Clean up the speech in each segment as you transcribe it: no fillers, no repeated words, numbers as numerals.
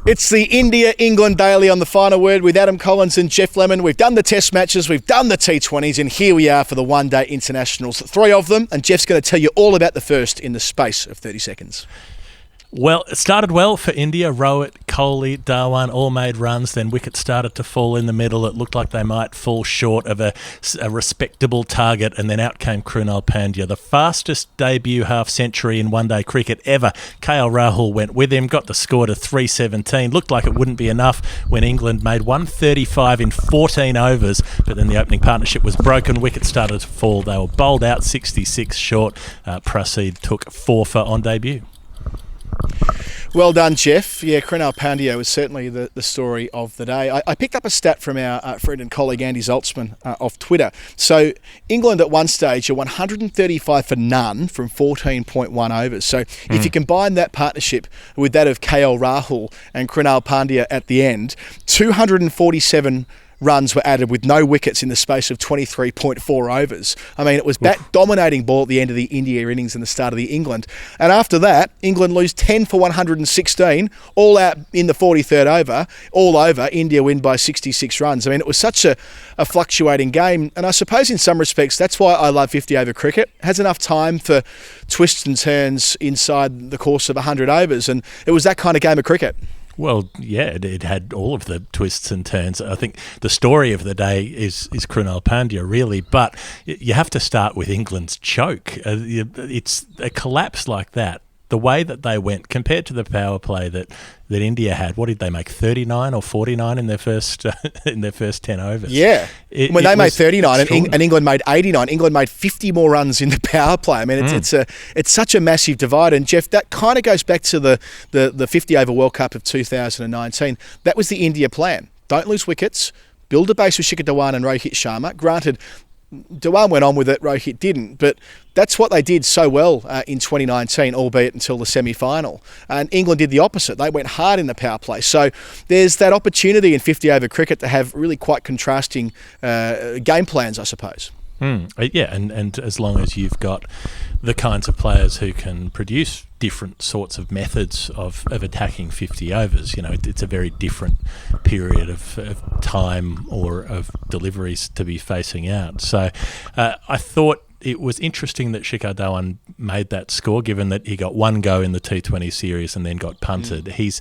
It's the India-England Daily on the Final Word with Adam Collins and Geoff Lemon. We've done the Test matches, we've done the T20s, and here we are for the one-day internationals. 3 of them, and Geoff's going to tell you all about the first in the space of 30 seconds. Well, it started well for India. Rohit, Kohli, Dhawan all made runs. Then wickets started to fall in the middle. It looked like they might fall short of a respectable target, and then out came Krunal Pandya, the fastest debut half-century in one-day cricket ever. KL Rahul went with him, got the score to 317. Looked like it wouldn't be enough when England made 135 in 14 overs, but then the opening partnership was broken. Wickets started to fall. They were bowled out 66 short. Prasidh took 4 for on debut. Well done, Geoff. Yeah, Krunal Pandya was certainly the story of the day. I picked up a stat from our friend and colleague Andy Zaltzman off Twitter. So England at one stage are 135 for none from 14.1 overs. So if you combine that partnership with that of KL Rahul and Krunal Pandya at the end, 247 runs were added with no wickets in the space of 23.4 overs. I mean, it was bat-dominating ball at the end of the India innings and the start of the England. And after that, England lose 10 for 116, all out in the 43rd over. All over, India win by 66 runs. I mean, it was such a fluctuating game. And I suppose in some respects, that's why I love 50-over cricket. It has enough time for twists and turns inside the course of 100 overs. And it was that kind of game of cricket. Well, yeah, it had all of the twists and turns. I think the story of the day is Krunal Pandya, really, but you have to start with England's choke. It's a collapse like that. The way that they went compared to the power play that India had, what did they make, 39 or 49 in their first 10 overs? Yeah, when they made 39 and England made 89, England made 50 more runs in the power play. I mean, it's such a massive divide. And Geoff, that kind of goes back to the 50 over World Cup of 2019. That was the India plan. Don't lose wickets. Build a base with Shikhar Dhawan and Rohit Sharma. Granted, Dhawan went on with it, Rohit didn't, but that's what they did so well in 2019, albeit until the semi-final. And England did the opposite. They went hard in the power play. So there's that opportunity in 50-over cricket to have really quite contrasting game plans, I suppose. Yeah, and as long as you've got the kinds of players who can produce different sorts of methods of attacking 50 overs, you know, it's a very different period of time or of deliveries to be facing out. So I thought it was interesting that Shikhar Dhawan made that score, given that he got one go in the T20 series and then got punted. He's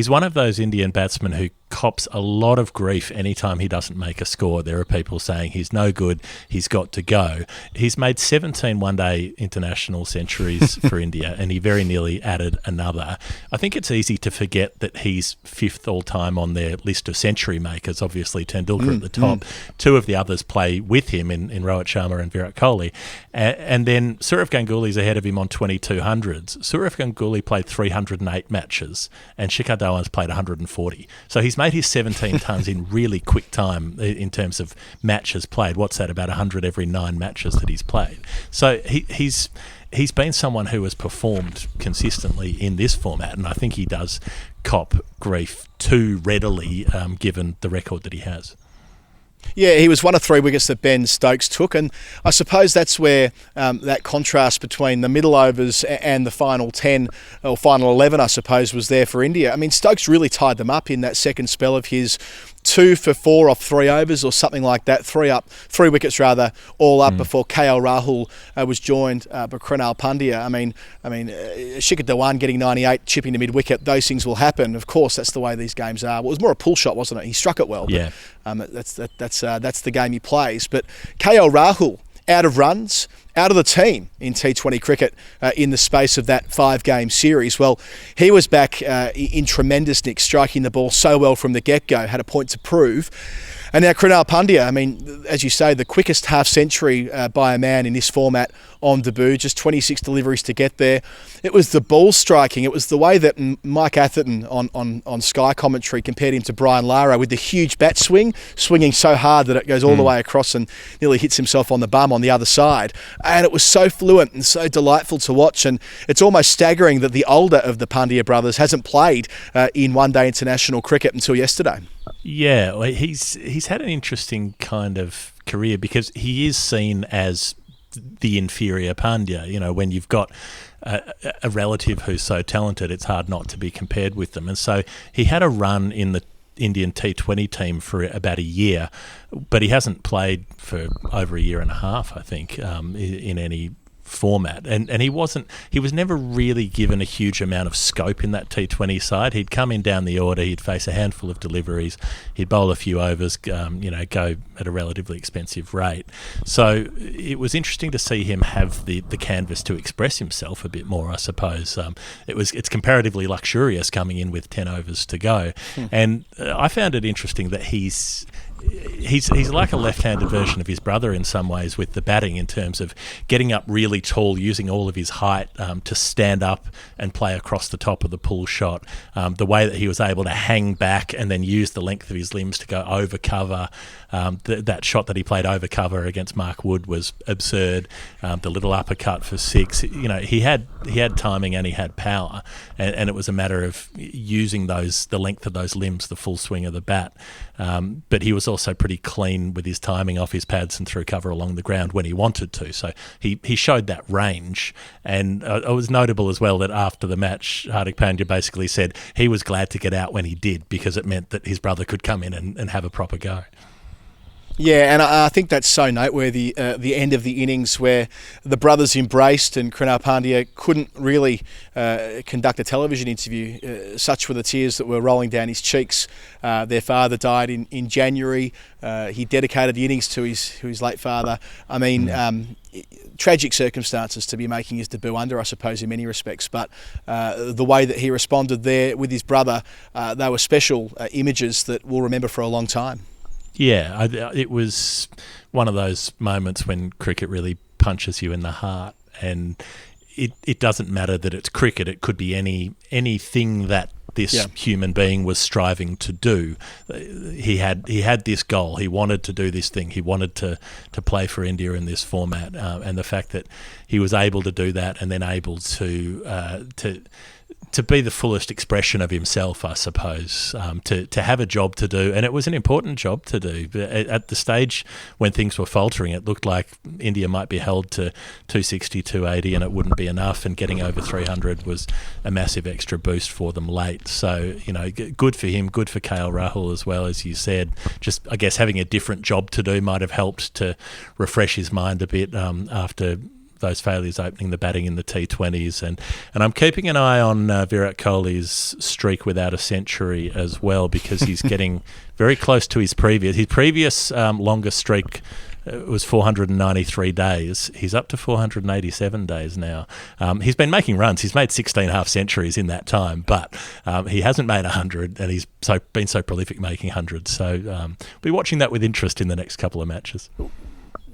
one of those Indian batsmen who cops a lot of grief anytime he doesn't make a score. There are people saying he's no good, he's got to go. He's made 17 one-day international centuries for India, and he very nearly added another. I think it's easy to forget that he's 5th all-time on their list of century makers, obviously Tendulkar at the top. 2 of the others play with him in Rohit Sharma and Virat Kohli. And then Sourav Ganguly's ahead of him on 2200s. Sourav Ganguly played 308 matches, and Shikhar Dhawan's played 140. So he's made his 17 tons in really quick time in terms of matches played. What's that, about 100 every 9 matches that he's played? So he's been someone who has performed consistently in this format, and I think he does cop grief too readily given the record that he has. Yeah, he was one of 3 wickets that Ben Stokes took, and I suppose that's where that contrast between the middle overs and the final 10 or final 11, I suppose, was there for India. I mean, Stokes really tied them up in that second spell of his, 2 for 4 off 3 overs or something like that, 3 wickets rather, all up before KL Rahul was joined by Krunal Pandya. I mean, Shikhar Dhawan getting 98, chipping to mid-wicket, those things will happen. Of course, that's the way these games are. Well, it was more a pull shot, wasn't it? He struck it well. Yeah. But, that's the game he plays. But KL Rahul, out of runs, out of the team in T20 cricket in the space of that 5-game series. Well, he was back in tremendous nick, striking the ball so well from the get-go, had a point to prove. And now Krunal Pandya, I mean, as you say, the quickest half-century by a man in this format on debut, just 26 deliveries to get there. It was the ball striking. It was the way that Mike Atherton on Sky commentary compared him to Brian Lara with the huge bat swing, swinging so hard that it goes all the way across and nearly hits himself on the bum on the other side. And it was so fluent and so delightful to watch. And it's almost staggering that the older of the Pandya brothers hasn't played in one-day international cricket until yesterday. Yeah, he's had an interesting kind of career because he is seen as the inferior Pandya. You know, when you've got a relative who's so talented, it's hard not to be compared with them. And so he had a run in the Indian T20 team for about a year, but he hasn't played for over a year and a half, I think, in any format, and he was never really given a huge amount of scope in that T20 side. He'd come in down the order, he'd face a handful of deliveries, he'd bowl a few overs, go at a relatively expensive rate. So it was interesting to see him have the canvas to express himself a bit more, I suppose. It's comparatively luxurious coming in with 10 overs to go, and I found it interesting that he's like a left-handed version of his brother in some ways with the batting, in terms of getting up really tall, using all of his height to stand up and play across the top of the pull shot. The way that he was able to hang back and then use the length of his limbs to go over cover. That shot that he played over cover against Mark Wood was absurd. The little uppercut for 6. You know, he had timing and he had power, and it was a matter of using the length of those limbs, the full swing of the bat. But he was also pretty clean with his timing off his pads and through cover along the ground when he wanted to. So he showed that range. And it was notable as well that after the match, Hardik Pandya basically said he was glad to get out when he did, because it meant that his brother could come in and have a proper go. Yeah, and I think that's so noteworthy, the end of the innings where the brothers embraced and Krunal Pandya couldn't really conduct a television interview. Such were the tears that were rolling down his cheeks. Their father died in January. He dedicated the innings to his late father. I mean, tragic circumstances to be making his debut under, I suppose, in many respects. But the way that he responded there with his brother, they were special images that we'll remember for a long time. Yeah, it was one of those moments when cricket really punches you in the heart, and it doesn't matter that it's cricket. It could be anything that this human being was striving to do. He had this goal. He wanted to do this thing. He wanted to play for India in this format, and the fact that he was able to do that and then able to be the fullest expression of himself, I suppose, to have a job to do. And it was an important job to do. At the stage when things were faltering, it looked like India might be held to 260, 280, and it wouldn't be enough. And getting over 300 was a massive extra boost for them late. So, you know, good for him, good for KL Rahul as well, as you said. Just, I guess, having a different job to do might have helped to refresh his mind a bit after those failures opening the batting in the T20s. And I'm keeping an eye on Virat Kohli's streak without a century as well, because he's getting very close to his previous longest streak was 493 days. He's up to 487 days now. He's been making runs. He's made 16 half centuries in that time, but he hasn't made 100, and he's been so prolific making hundreds. So we'll be watching that with interest in the next couple of matches.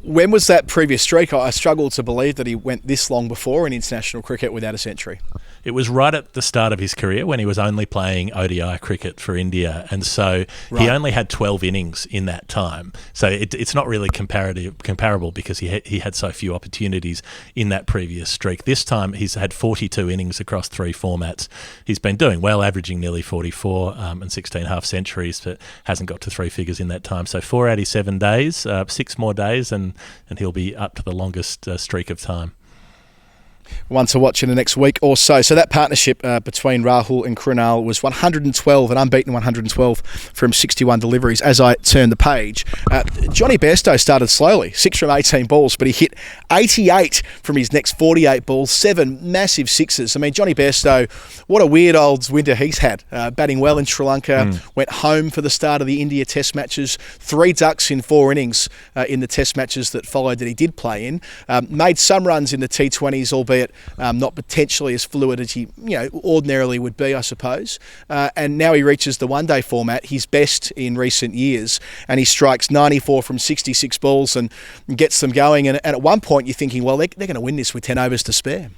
When was that previous streak? I struggle to believe that he went this long before in international cricket without a century. It was right at the start of his career when he was only playing ODI cricket for India, and so he only had 12 innings in that time. So it's not really comparable because he had so few opportunities in that previous streak. This time he's had 42 innings across 3 formats. He's been doing well, averaging nearly 44 and 16 half centuries, but hasn't got to 3 figures in that time. So 487 days, 6 more days, and he'll be up to the longest streak of time. One to watch in the next week or so. So that partnership between Rahul and Krunal was 112, an unbeaten 112 from 61 deliveries. As I turn the page, Jonny Bairstow started slowly, 6 from 18 balls, but he hit 88 from his next 48 balls, 7 massive sixes. I mean, Jonny Bairstow, what a weird old winter he's had. Batting well in Sri Lanka, went home for the start of the India Test matches, 3 ducks in 4 innings in the Test matches that followed that he did play in. Made some runs in the T20s, albeit not potentially as fluid as he ordinarily would be, I suppose. And now he reaches the one-day format, his best in recent years, and he strikes 94 from 66 balls and gets them going. And at one point you're thinking, well, they're going to win this with 10 overs to spare.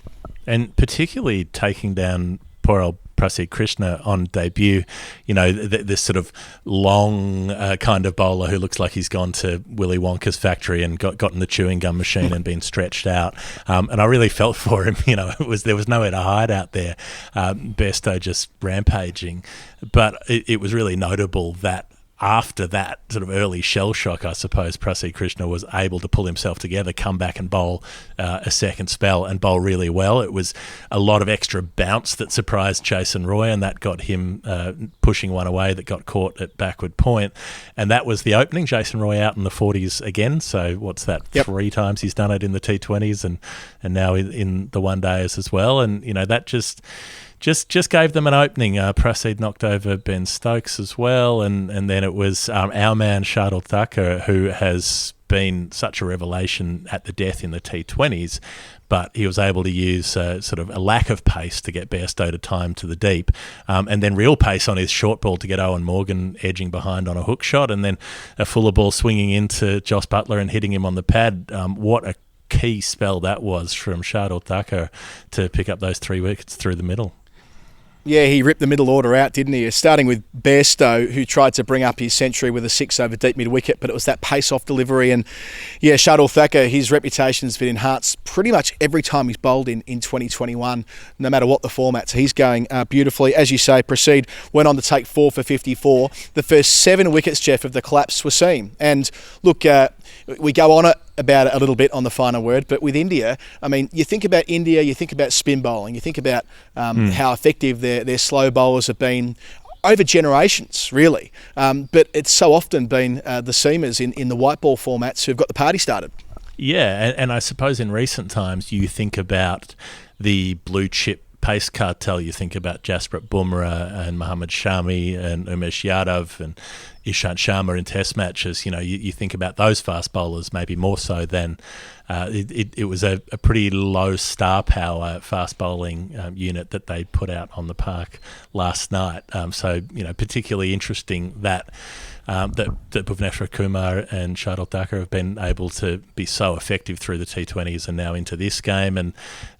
And particularly taking down poor old Prasidh Krishna on debut, this sort of long kind of bowler who looks like he's gone to Willy Wonka's factory and got in the chewing gum machine and been stretched out. And I really felt for him. There was nowhere to hide out there. Bairstow just rampaging. But it was really notable that after that sort of early shell shock, I suppose, Prasidh Krishna was able to pull himself together, come back and bowl a second spell and bowl really well. It was a lot of extra bounce that surprised Jason Roy, and that got him pushing one away that got caught at backward point. And that was the opening. Jason Roy out in the 40s again. So what's that? Yep. 3 times he's done it in the T20s and now in the one-dayers as well. And, that just gave them an opening. Prasidh knocked over Ben Stokes as well, and then it was our man Shardul Thakur, who has been such a revelation at the death in the T20s, but he was able to use sort of a lack of pace to get Bairstow to time to the deep, and then real pace on his short ball to get Owen Morgan edging behind on a hook shot, and then a fuller ball swinging into Joss Buttler and hitting him on the pad. What a key spell that was from Shardul Thakur to pick up those 3 wickets through the middle. Yeah, he ripped the middle order out, didn't he? Starting with Bairstow, who tried to bring up his century with a 6 over deep mid-wicket, but it was that pace-off delivery. And yeah, Shardul Thakur, his reputation's been enhanced pretty much every time he's bowled in 2021, no matter what the format. So he's going beautifully. As you say, Prasidh went on to take 4 for 54. The first 7 wickets, Geoff, of the collapse were seen. And look, we go on about it a little bit on the final word, but with India, I mean, you think about India, you think about spin bowling, you think about how effective their slow bowlers have been over generations, really. But it's so often been the seamers in the white ball formats who've got the party started. Yeah, and I suppose in recent times you think about the blue chip pace cartel. You think about Jasprit Bumrah and Mohammad Shami and Umesh Yadav and Ishant Sharma in test matches. You think about those fast bowlers maybe more so than it was a pretty low star power fast bowling unit that they put out on the park last night. So particularly interesting that Bhuvneshwar Kumar and Shardul Thakur have been able to be so effective through the T20s and now into this game.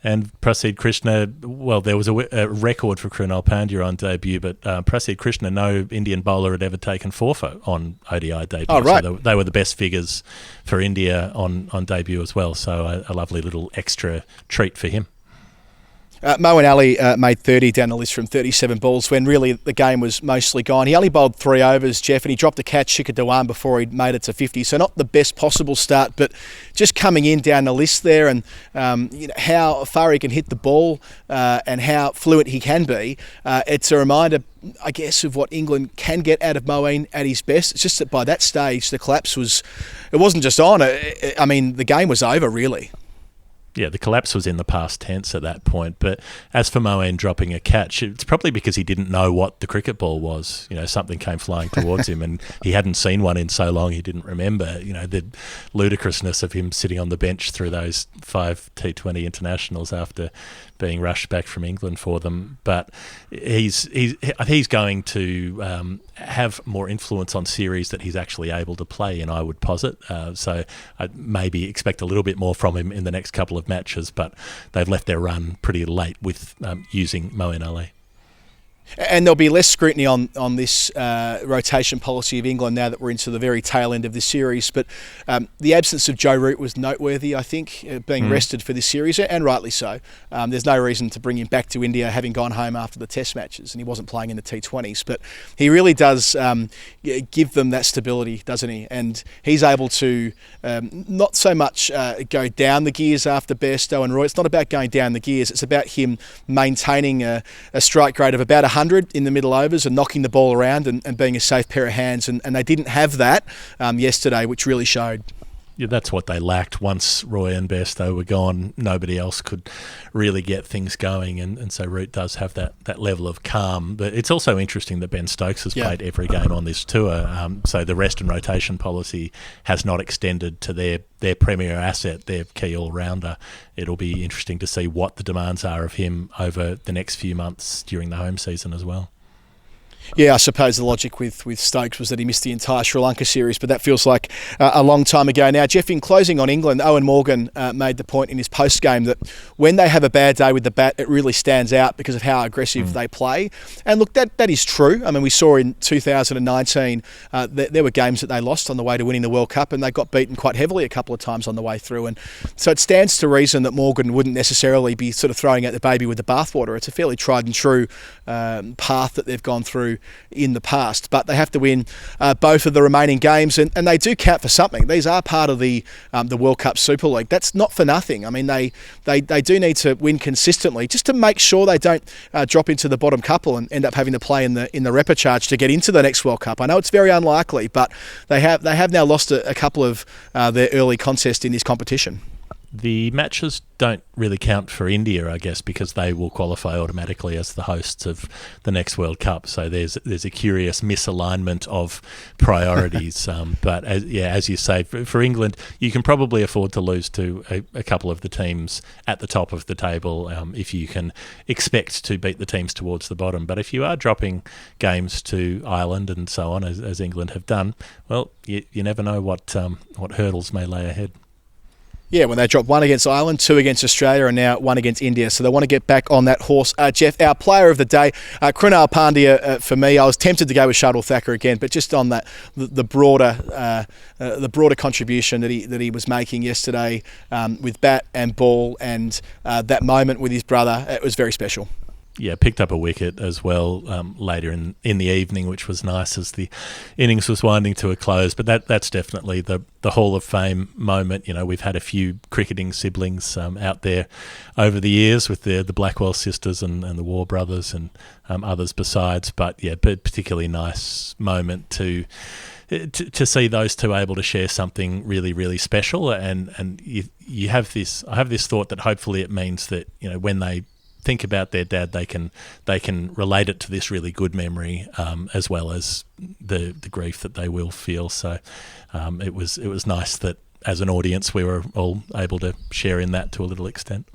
And Prasidh Krishna, well, there was a record for Krunal Pandya on debut, but Prasidh Krishna, no Indian bowler had ever taken 4 on ODI debut. Oh, right. So they were the best figures for India on debut as well. So a lovely little extra treat for him. Moeen Ali made 30 down the list from 37 balls when really the game was mostly gone. He only bowled 3 overs, Geoff, and he dropped a catch, Shikhar Dhawan, before he'd made it to 50. So not the best possible start, but just coming in down the list there and how far he can hit the ball and how fluent he can be. It's a reminder, I guess, of what England can get out of Moeen at his best. It's just that by that stage, the collapse it wasn't just on. I mean, the game was over, really. Yeah, the collapse was in the past tense at that point. But as for Moeen dropping a catch, it's probably because he didn't know what the cricket ball was. Something came flying towards him and he hadn't seen one in so long he didn't remember. The ludicrousness of him sitting on the bench through those 5 T20 internationals after being rushed back from England for them. But he's going to have more influence on series that he's actually able to play in, I would posit. So I'd maybe expect a little bit more from him in the next couple of matches, but they've left their run pretty late with using Moeen Ali. And there'll be less scrutiny on this rotation policy of England now that we're into the very tail end of this series. But the absence of Joe Root was noteworthy, I think, being rested for this series, and rightly so. There's no reason to bring him back to India having gone home after the test matches, and he wasn't playing in the T20s. But he really does give them that stability, doesn't he? And he's able to not so much go down the gears after Bairstow and Roy. It's not about going down the gears. It's about him maintaining a strike rate of about 100 in the middle overs and knocking the ball around and being a safe pair of hands. And they didn't have that yesterday, which really showed. Yeah, that's what they lacked. Once Roy and Bairstow were gone, nobody else could really get things going, and so Root does have that level of calm. But it's also interesting that Ben Stokes has played every game on this tour, so the rest and rotation policy has not extended to their premier asset, their key all-rounder. It'll be interesting to see what the demands are of him over the next few months during the home season as well. Yeah, I suppose the logic with Stokes was that he missed the entire Sri Lanka series, but that feels like a long time ago now. Geoff, in closing on England, Owen Morgan made the point in his post-game that when they have a bad day with the bat, it really stands out because of how aggressive they play. And look, that is true. I mean, we saw in 2019 there were games that they lost on the way to winning the World Cup, and they got beaten quite heavily a couple of times on the way through. And so it stands to reason that Morgan wouldn't necessarily be sort of throwing out the baby with the bathwater. It's a fairly tried and true path that they've gone through in the past, but they have to win both of the remaining games, and they do count for something. These are part of the World Cup Super League. That's not for nothing. I mean, they do need to win consistently just to make sure they don't drop into the bottom couple and end up having to play in the repechage to get into the next World Cup. I know it's very unlikely, but they have now lost a couple of their early contests in this competition. The matches don't really count for India, I guess, because they will qualify automatically as the hosts of the next World Cup. So there's a curious misalignment of priorities. But as you say, for England, you can probably afford to lose to a couple of the teams at the top of the table if you can expect to beat the teams towards the bottom. But if you are dropping games to Ireland and so on, as England have done, well, you never know what hurdles may lay ahead. Yeah, when they dropped 1 against Ireland, 2 against Australia, and now 1 against India. So they want to get back on that horse. Geoff, our player of the day, Krunal Pandya, for me, I was tempted to go with Shardul Thakur again, but just on that, the broader contribution that he was making yesterday with bat and ball, and that moment with his brother, it was very special. Yeah, picked up a wicket as well later in the evening, which was nice as the innings was winding to a close. But that's definitely the Hall of Fame moment. You know, we've had a few cricketing siblings out there over the years with the Blackwell sisters and the War brothers and others besides. But yeah, particularly nice moment to see those two able to share something really, really special. And you have this. I have this thought that hopefully it means that, you know, when they think about their dad, they can relate it to this really good memory, as well as the grief that they will feel. So it was nice that as an audience we were all able to share in that to a little extent.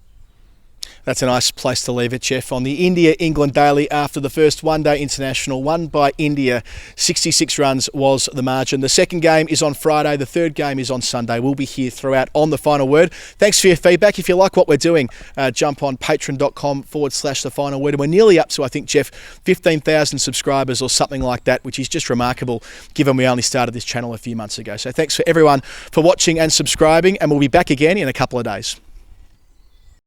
That's a nice place to leave it, Geoff. On the India-England Daily, after the first one-day international, won by India, 66 runs was the margin. The second game is on Friday. The third game is on Sunday. We'll be here throughout on The Final Word. Thanks for your feedback. If you like what we're doing, jump on patreon.com/The Final Word. And we're nearly up to, I think, Geoff, 15,000 subscribers or something like that, which is just remarkable given we only started this channel a few months ago. So thanks for everyone for watching and subscribing, and we'll be back again in a couple of days.